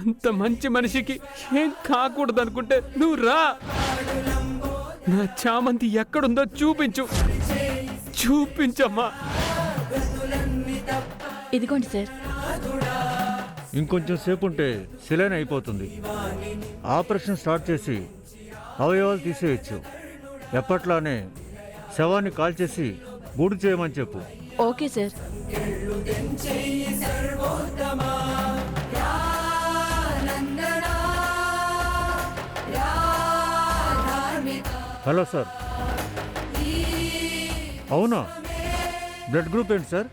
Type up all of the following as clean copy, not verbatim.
అంత మంచి మనిషికి ఏం కాకూడదు అనుకుంటే నువ్వు రా. నా చామంతి ఎక్కడుందో చూపించమ్మా. ఇదిగోండి సార్. ఇంకొంచెం సేపు ఉంటే సెలైన్ అయిపోతుంది. ఆపరేషన్ స్టార్ట్ చేసి అవయవాలు తీసేయచ్చు. ఎప్పట్లానే శవాన్ని కాల్చేసి గూడు చేయమని చెప్పు. Okay sir. Hello sir. అవునా, బ్లడ్ గ్రూప్ ఏంటి సార్?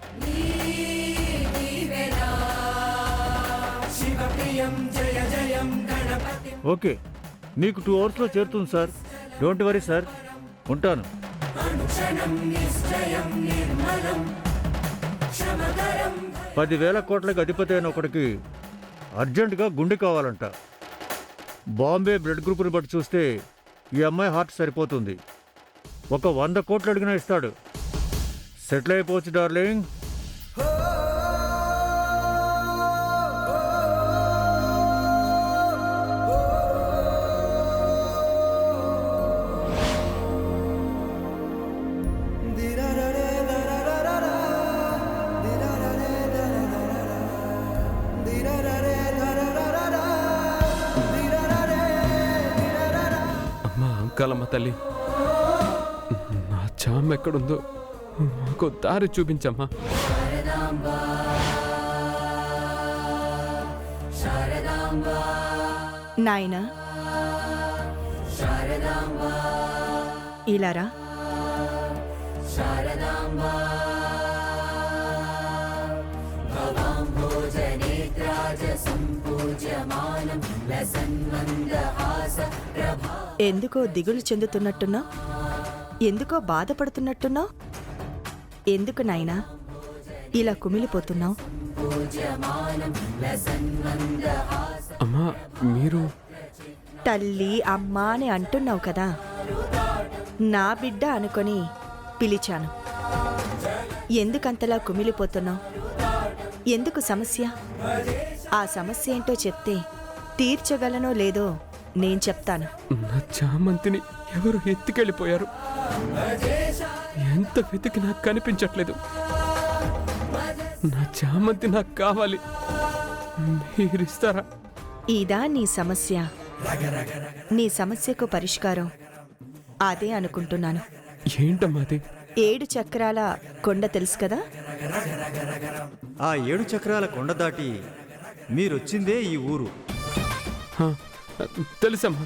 ఓకే, మీకు 2 అవర్స్లో చేరుతుంది సార్. Don't worry sir. ఉంటాను. 10,000 కోట్లకి అధిపతి అయిన ఒకడికి అర్జెంటుగా గుండె కావాలంట. బాంబే బ్లడ్ గ్రూప్ని బట్టి చూస్తే ఈ అమ్మాయి హార్ట్ సరిపోతుంది. ఒక 100 కోట్లు అడిగినా ఇస్తాడు. సెటిల్ అయిపోవచ్చు డార్లింగ్. అంకాలమ్మ తల్లి, నా చామ ఎక్కడుందో మాకు దారి చూపించమ్మా. నాయనా, ఇలారా. ఎందుకో దిగులు చెందుతున్నట్టున్నా, ఎందుకో బాధపడుతున్నట్టున్నా, ఎందుకు నాయనా ఇలా కుమిలిపోతున్నావు? అమ్మా, మీరు తల్లి అమ్మ అని అంటున్నావు కదా, నా బిడ్డ అనుకొని పిలిచాను. ఎందుకంతలా కుమిలిపోతున్నావు? ఎందుకు సమస్య? ఆ సమస్య ఏంటో చెప్తే తీర్చగలనో లేదో నేను చెప్తాను. నా చామంతిని ఎవరు ఎత్తుకెళ్ళిపోయారు. ఎంత వెతికి నాకు కనిపించట్లేదు. నా చామంతి నాకు కావాలి. మీరిస్తారా? ఇదా నీ సమస్య? నీ సమస్యకు పరిష్కారం అదే అనుకుంటున్నాను. ఏంటమ్మా అది? 7 చక్రాల కొండ తెలుసు కదా? ఆ 7 చక్రాల కొండ దాటి మీరొచ్చిందే ఈ ఊరు. తెలుసమ్మా,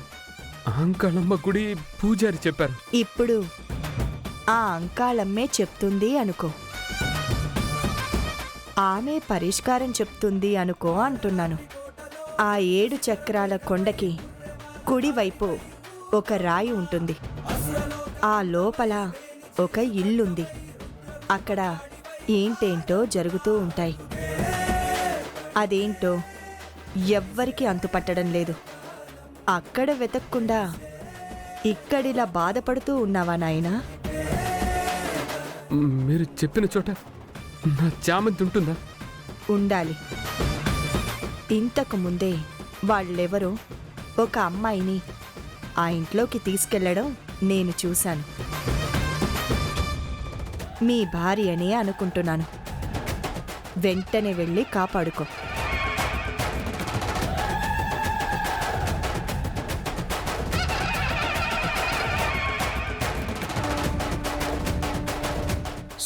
అంకాళమ్మ గుడి పూజారి చెప్పారు. ఇప్పుడు ఆ అంకాళమ్మే చెప్తుంది అనుకో, ఆమె పరిష్కారం చెప్తుంది అనుకో అంటున్నాను. ఆ 7 చక్రాల కొండకి కుడివైపు ఒక రాయి ఉంటుంది. ఆ లోపల ఒక ఇల్లుంది. అక్కడ ఏంటేంటో జరుగుతూ ఉంటాయి. అదేంటో ఎవ్వరికి అంతుపట్టడం లేదు. అక్కడ వెతక్కుండా ఇక్కడిలా బాధపడుతూ ఉన్నావా నాయనా? మీరు చెప్పిన చోట నా చామంతి ఉంటుందా? ఉండాలి. ఇంతకు ముందే వాళ్ళెవరో ఒక అమ్మాయిని ఆ ఇంట్లోకి తీసుకెళ్లడం నేను చూశాను. మీ భార్యనే అనుకుంటున్నాను. వెంటనే వెళ్ళి కాపాడుకో.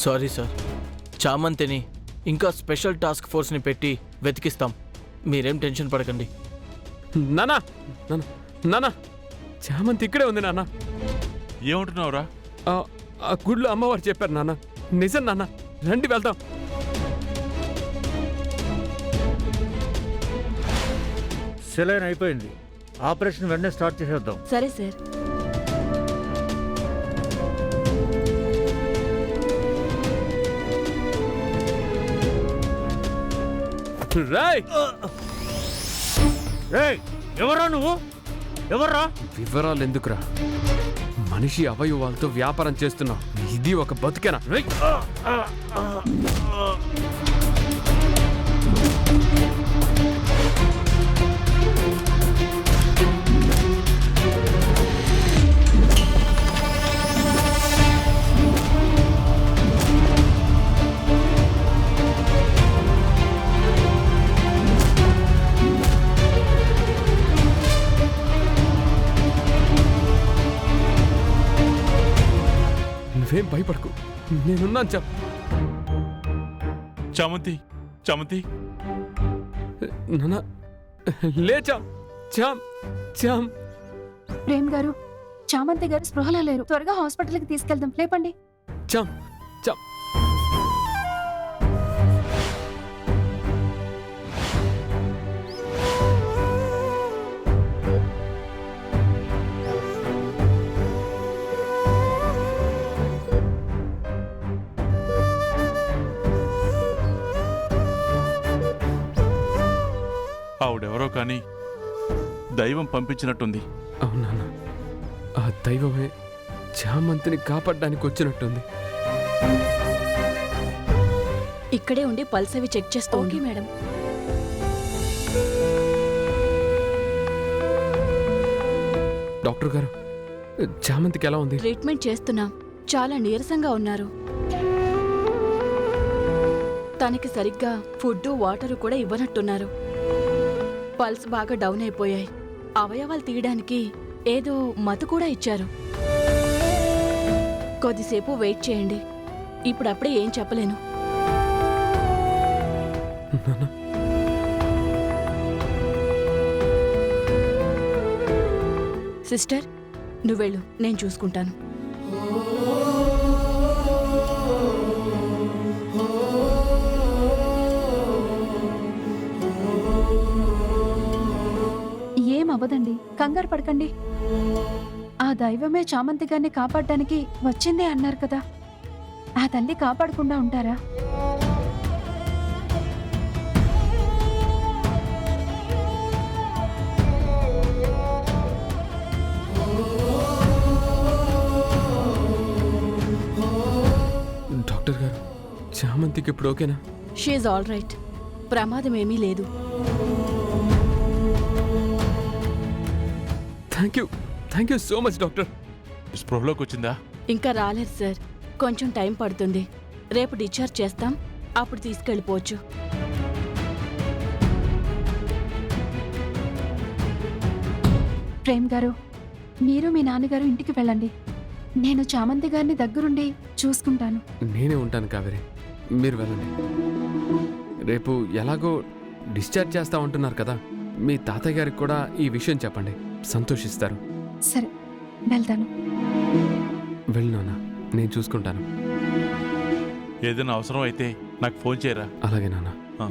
సారీ సార్, చామంతిని ఇంకా స్పెషల్ టాస్క్ ఫోర్స్ని పెట్టి వెతికిస్తాం. మీరేం టెన్షన్ పడకండి. నానా నానా నానా, చామంతి ఇక్కడే ఉంది నాన్న. ఏమంటున్నావురా? ఆ గుడిలో అమ్మవారు చెప్పారు నాన్న. నిజం నాన్న, రండి వెళ్దాం. సెలైన్ అయిపోయింది. ఆపరేషన్ వెంటనే స్టార్ట్ చేసేద్దాం. సరే సార్. రాయ్, ఎవరా నువ్వు? ఎవర్రా? వివరాలు ఎందుకురా? మనిషి అవయవాలతో వ్యాపారం చేస్తున్నావు. ఇది ఒక బతుకేనా? భయపడకు, నేనున్నాను చామ్. చామంతి చామంతి నాన్న లే చామ్. చామ్ చామ్. ప్రేమ్ గారు, చామంతి గారు స్పృహలో లేరు. త్వరగా హాస్పిటల్కి తీసుకెళ్దాం. లేపండి. చామ్ చామ్. ఆవిడెవరో కానీ దైవం పంపించినట్టుంది. అవునా, ఆ దైవమే చామంతిని కాపాడడానికి వచ్చినట్టుంది. ఇక్కడే ఉండి పల్స్ అవి చెక్ చేస్తూ ఓకే మేడం. డాక్టర్ గారు, చామంతికి ఎలా ఉంది? ట్రీట్మెంట్ చేస్తున్నాం. చాలా నీరసంగా ఉన్నారు. తనకి సరిగ్గా ఫుడ్ వాటర్ కూడా ఇవ్వనట్టున్నారు. పల్స్ బాగా డౌన్ అయిపోయాయి. అవయవాలు తీయడానికి ఏదో మత్తు కూడా ఇచ్చారు. కొద్దిసేపు వెయిట్ చేయండి. ఇప్పుడప్పుడే ఏం చెప్పలేను. నాన్న, సిస్టర్, నువ్వెళ్ళు, నేను చూసుకుంటాను. ఏం అవ్వదండి, కంగారు పడకండి. ఆ దైవమే చామంతి గారిని కాపాడడానికి వచ్చిందే అన్నారు కదా. ఆ తల్లి కాపాడకుండా ఉంటారా? డాక్టర్ గారు, చామంతికి ఇప్పుడు ఓకేనా? She's all right. ప్రమాదం ఏమీ లేదు. Thank you so much doctor. స్పృహలోకి వచ్చిందా? ఇంకా రాలేదు సార్. కొంచెం టైం పడుతుంది. రేపు డిశ్చార్జ్ చేస్తాం. అప్పుడు తీసుకెళ్ళిపోవచ్చు. ప్రేమ్ గారు, మీరు మీ నాన్నగారు ఇంటికి వెళ్ళండి. నేను చామంతి గారిని దగ్గరుండి చూసుకుంటాను. నేనే ఉంటాను కావేరి, మీరు వెళ్ళండి. రేపు ఎలాగో డిశ్చార్జ్ చేస్తా ఉంటున్నారు కదా, మీ తాతయ్య గారికి కూడా ఈ విషయం చెప్పండి, సంతోషిస్తారు. సరే, వెళ్తాను. వెళ్ళు నాన్న, నేను చూసుకుంటాను. ఏదైనా అవసరం అయితే నాకు ఫోన్ చేయరా. అలాగే నాన్న. ఆ.